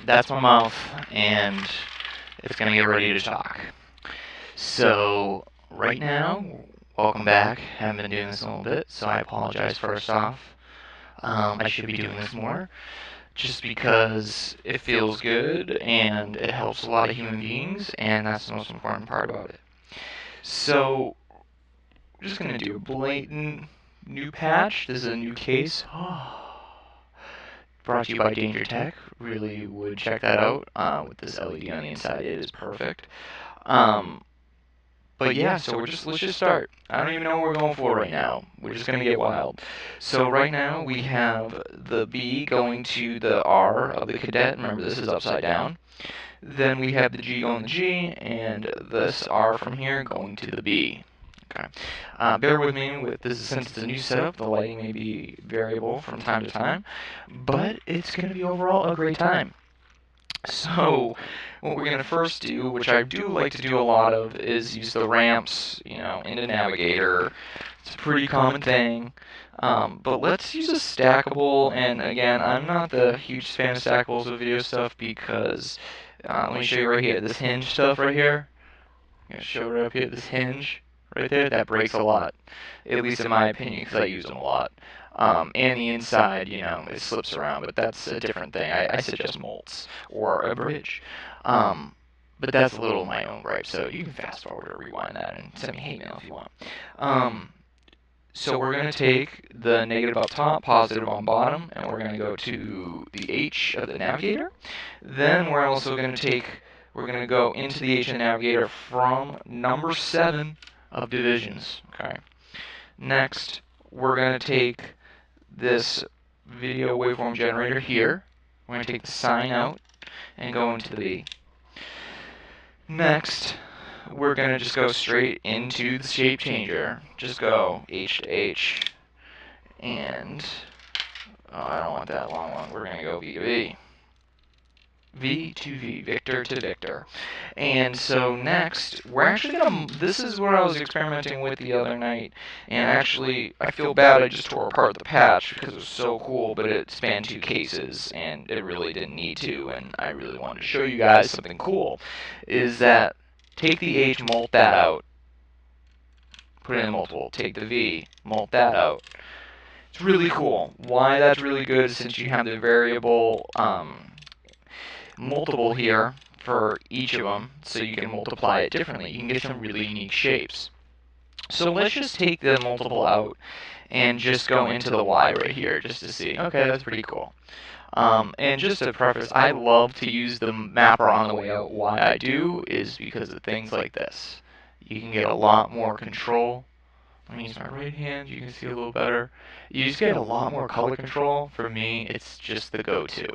That's my mouth, and it's gonna get ready to talk. So, right now, welcome back. Haven't been doing this in a little bit, so I apologize first off. I should be doing this more, just because it feels good and it helps a lot of human beings, and that's the most important part about it. So, we're just gonna do a blatant new patch. This is a new case. Brought to you by Danger Tech. Really would check that out with this LED on the inside. It is perfect. But yeah, so let's just start. I don't even know what we're going for right now. We're just gonna get wild. So right now we have the B going to the R of the cadet. Remember, this is upside down. Then we have the G going to the G, and this R from here going to the B. Okay. Bear with me with this since it's a new setup. The lighting may be variable from time to time, but it's going to be overall a great time. So, what we're going to first do, which I do like to do a lot of, is use the ramps, into Navigator. It's a pretty common thing. But let's use a stackable, and again, I'm not the huge fan of stackables with video stuff because, let me show you right here, this hinge stuff right here. I'm going to show it right up here, this hinge right there, that breaks a lot, at least in my opinion, because I use them a lot. And the inside, it slips around, but that's a different thing. I suggest molds or a bridge. But that's a little my own gripe, so you can fast forward or rewind that and send me hate mail if you want. So we're going to take the negative up top, positive on bottom, and we're going to go to the H of the navigator. Then we're also going to go into the H of the navigator from number 7 of divisions. Okay. Next, we're going to take this video waveform generator here. We're going to take the sign out and go into the B. Next, we're going to just go straight into the Shapechanger. Just go H to H. And, I don't want that long one. We're going to go V to V. V to V, Victor to Victor. And so next, we're actually going to, this is what I was experimenting with the other night, and actually, I feel bad I just tore apart the patch because it was so cool, but it spanned 2 cases, and it really didn't need to, and I really wanted to show you guys something cool, is that take the H, molt that out, put it in multiple, take the V, molt that out. It's really cool. Why that's really good, since you have the variable, multiple here for each of them, so you can multiply it differently. You can get some really unique shapes. So let's just take the multiple out and just go into the Y right here just to see. Okay, that's pretty cool. And just to preface, I love to use the mapper on the way out. Why I do is because of things like this. You can get a lot more control. Let me use my right hand, you can see a little better. You just get a lot more color control. For me, it's just the go-to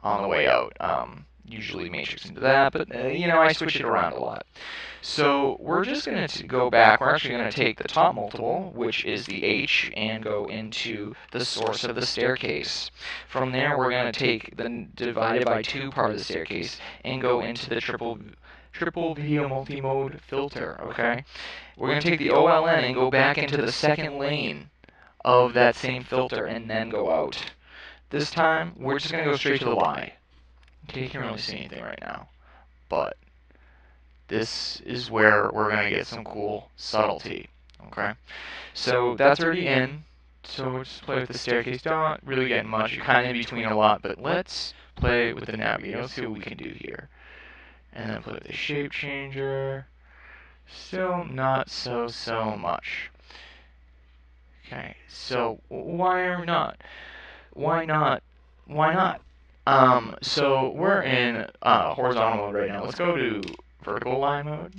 on the way out. Usually matrix into that, but I switch it around a lot. So we're just going to go back. We're actually going to take the top multiple, which is the H, and go into the source of the staircase. From there, we're going to take the divided by 2 part of the staircase and go into the triple video multi-mode filter, okay? We're going to take the OLN and go back into the second lane of that same filter and then go out. This time, we're just going to go straight to the Y. Okay, you can't really see anything right now, but this is where we're going to get some cool subtlety, okay? So that's already in, so we'll just play with the staircase. Don't really get much, you're kind of in between a lot, but let's play with the navigator. Let's see what we can do here. And then play with the shape changer. Still not so much. Okay, so why are we not? Why not? Why not? So we're in horizontal mode right now. Let's go to vertical line mode.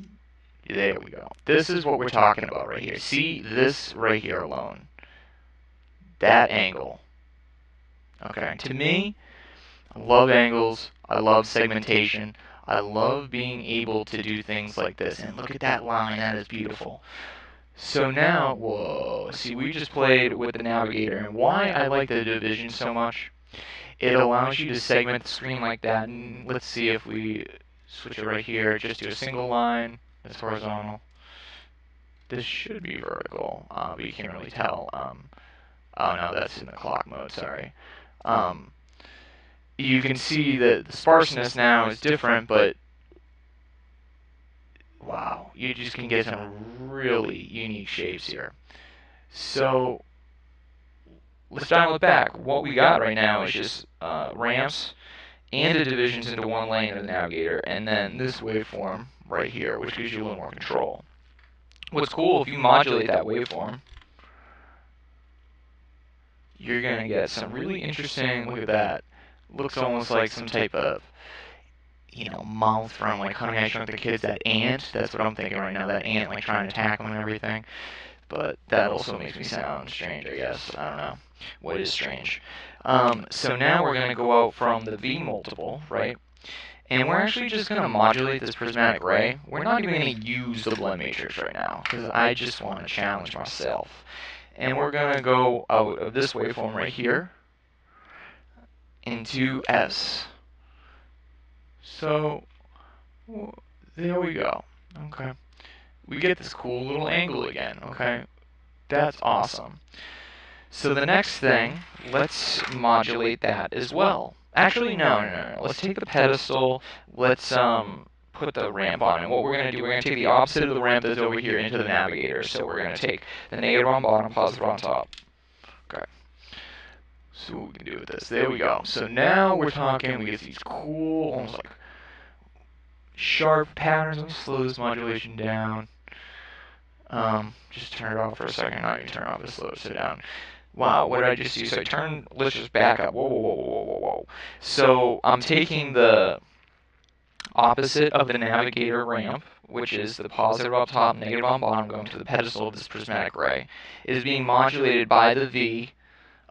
There we go. This is what we're talking about right here. See this right here alone. That angle. Okay, to me, I love angles. I love segmentation. I love being able to do things like this. And look at that line. That is beautiful. So now, whoa, see, we just played with the navigator. And why I like the division so much, it allows you to segment the screen like that. And let's see if we switch it right here. Just do a single line. That's horizontal. This should be vertical, but you can't really tell. Oh no, that's in the clock mode, sorry. you can see that the sparseness now is different, but wow, you just can get some really unique shapes here. So let's dial it back. What we got right now is just ramps and the divisions into one lane of the navigator, and then this waveform right here, which gives you a little more control. What's cool, if you modulate that waveform, you're going to get some really interesting, look at that, looks almost like some type of, you know, mouth from like Honey, I Shrunk the Kids, that ant, that's what I'm thinking right now, that ant like trying to attack them and everything. But that also makes me sound strange, I guess. I don't know. What is strange? So now we're going to go out from the V multiple, right? And we're actually just going to modulate this prismatic ray. We're not even going to use the blend matrix right now, because I just want to challenge myself. And we're going to go out of this waveform right here into S. So, there we go. Okay. We get this cool little angle again, okay? That's awesome. So the next thing, let's modulate that as well. Actually, no. Let's take the pedestal, let's put the ramp on, and what we're going to do, we're going to take the opposite of the ramp that's over here into the navigator. So we're going to take the negative on bottom, positive on top. Okay. So what we can do with this, there we go. So now we're talking, we get these cool, almost like sharp patterns. Let me slow this modulation down. Just turn it off for a second. Not even turn it off, just slow it down. Wow, what did I just do? So I turn, let's just back up. Whoa. So I'm taking the opposite of the navigator ramp, which is the positive up top, negative on bottom, going to the pedestal of this prismatic ray. It is being modulated by the V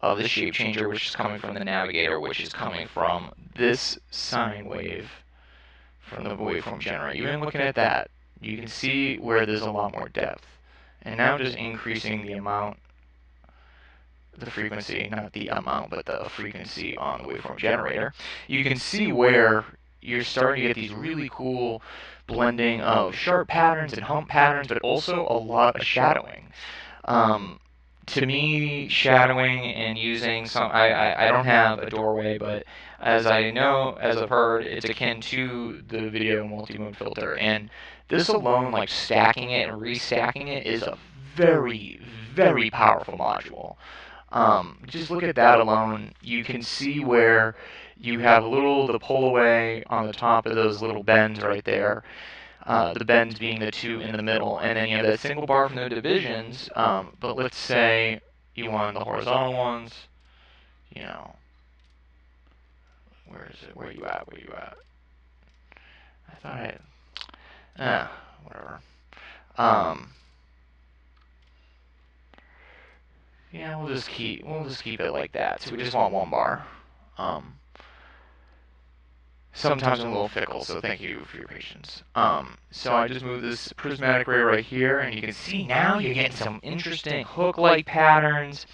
of the Shapechanger, which is coming from the navigator, which is coming from this sine wave from the waveform generator. Even looking at that, you can see where there's a lot more depth. And now just increasing the amount, the frequency, not the amount, but the frequency on the waveform generator, you can see where you're starting to get these really cool blending of sharp patterns and hump patterns, but also a lot of shadowing. To me, shadowing and using some, I don't have a doorway, but as I know, as I've heard, it's akin to the video multi-mode filter, and this alone, like stacking it and restacking it, is a very, very powerful module. Just look at that alone. You can see where you have the pull away on the top of those little bends right there. The bends being the two in the middle, and then you have that single bar from the divisions, but let's say you want the horizontal ones, you know, where is it, where are you at, I thought whatever, yeah, we'll just keep it like that, so we just want one bar. Sometimes I'm a little fickle, so thank you for your patience. So I just moved this prismatic ray right here, and you can see now you're getting some interesting hook-like patterns,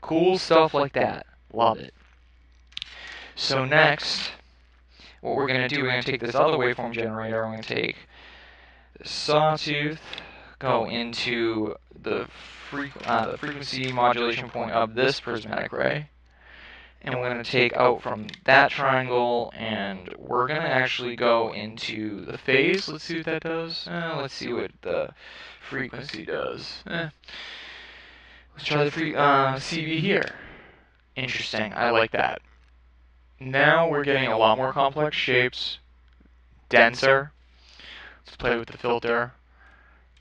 cool stuff like that. Love it. So next, what we're going to do, we're going to take this other waveform generator, we're going to take the sawtooth, go into the frequency modulation point of this prismatic ray, and we're going to take out from that triangle, and we're going to actually go into the phase. Let's see what that does. Let's see what the frequency does. Let's try the CV here. Interesting. I like that. Now we're getting a lot more complex shapes, denser. Let's play with the filter.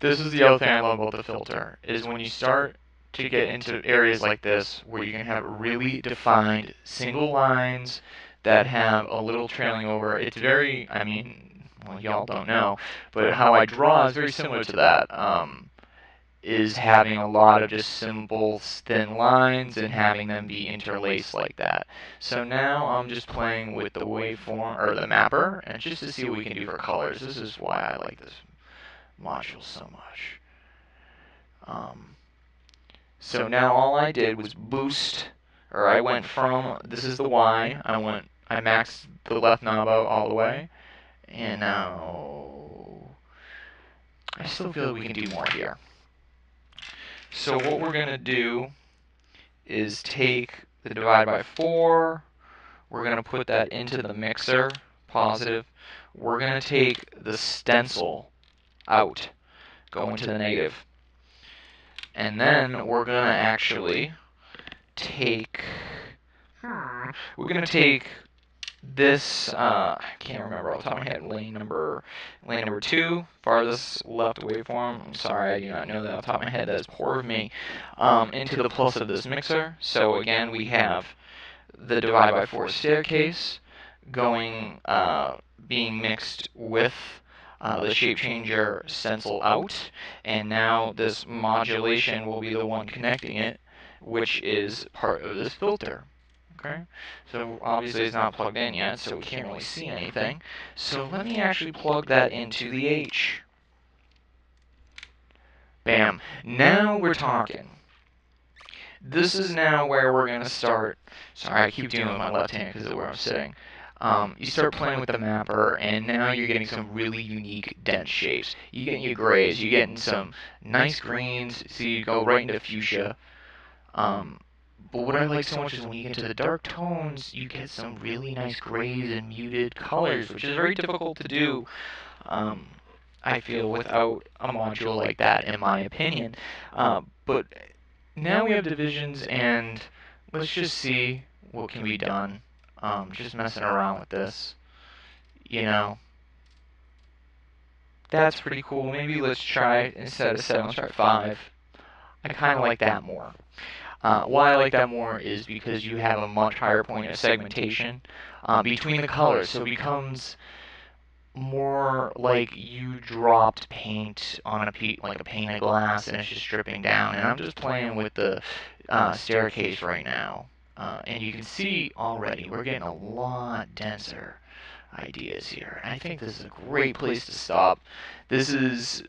This is the other thing I love about the filter, is when you start to get into areas like this where you can have really defined single lines that have a little trailing over. It's very, I mean, well, y'all don't know, but how I draw is very similar to that. Is having a lot of just simple thin lines and having them be interlaced like that. So now I'm just playing with the waveform, or the mapper, and just to see what we can do for colors. This is why I like this module so much. So now all I did was boost, or I went from, this is the Y, I maxed the left knob out all the way, and now I still feel we can do more here. So what we're going to do is take the divide by 4, We're going to put that into the mixer, positive. We're going to take the stencil out, go into the negative. And then we're going to actually take, this, I can't remember off the top of my head, lane number 2, farthest left waveform. I'm sorry, I do not know that off the top of my head. That is poor of me. Into the plus of this mixer. So again, we have the divide by 4 staircase going, being mixed with the Shapechanger stencil out, and now this modulation will be the one connecting it, which is part of this filter. Okay, so obviously it's not plugged in yet, so we can't really see anything. So let me actually plug that into the H. Bam. Now we're talking. This is now where we're going to start. Sorry, I keep doing it with my left hand because of where I'm sitting. You start playing with the mapper, and now you're getting some really unique dense shapes. You're getting your grays, you're getting some nice greens, so you go right into fuchsia. But what I like so much is when you get to the dark tones, you get some really nice grays and muted colors, which is very difficult to do, I feel, without a module like that, in my opinion. But now we have divisions, and let's just see what can be done. Just messing around with this, you know. That's pretty cool. Maybe let's try, instead of 7, let's try 5. I kind of like that more. Why I like that more is because you have a much higher point of segmentation between the colors, so it becomes more like you dropped paint on a like a pane of glass, and it's just dripping down. And I'm just playing with the staircase right now, and you can see already we're getting a lot denser ideas here. And I think this is a great place to stop. This is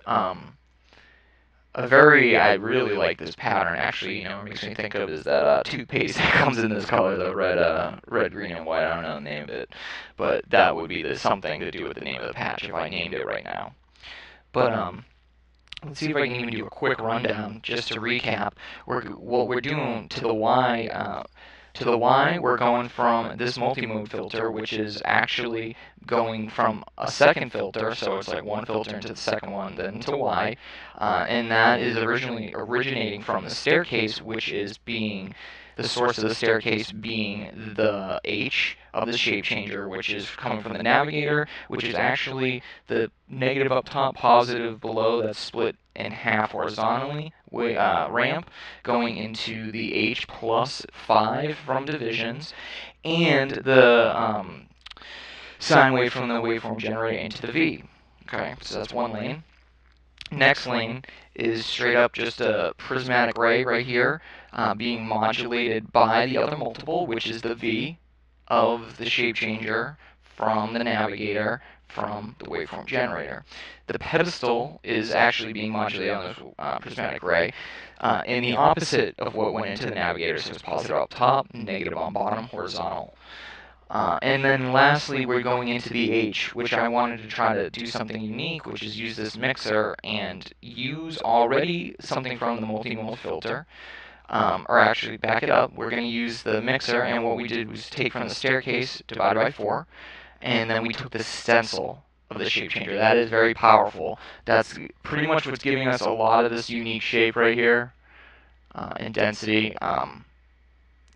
I really like this pattern, actually. You know, what it makes me think of is that toothpaste that comes in this color, the red, green, and white. I don't know the name of it, but that would be something to do with the name of the patch if I named it right now. But let's see if I can even do a quick rundown just to recap. What we're doing to the Y. To the Y, we're going from this multi-mode filter, which is actually going from a second filter, so it's like one filter into the second one, then to Y, and that is originally originating from the staircase, which is being the source of the staircase being the H of the Shapechanger, which is coming from the navigator, which is actually the negative up top, positive below, that's split in half horizontally, ramp, going into the H plus 5 from divisions, and the sine wave from the waveform generator into the V. Okay, so that's one lane. Next lane is straight up just a prismatic ray right here, being modulated by the other multiple, which is the V of the Shapechanger from the navigator from the waveform generator. The pedestal is actually being modulated on this prismatic ray in the opposite of what went into the navigator, so it's positive up top, negative on bottom, horizontal. And then lastly, we're going into the H, which I wanted to try to do something unique, which is use this mixer and use already something from the multimode filter. Or actually, back it up, we're going to use the mixer, and what we did was take from the staircase, divide by 4, and then we took the stencil of the Shapechanger. That is very powerful. That's pretty much what's giving us a lot of this unique shape right here, in density.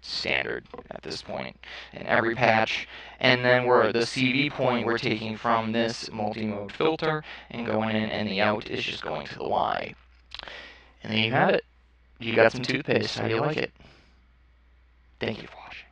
Standard at this point in every patch. And then the CV point we're taking from this multi-mode filter and going in, and the out is just going to the Y. And there you have it. You got some toothpaste. How do you like it? Thank you for watching.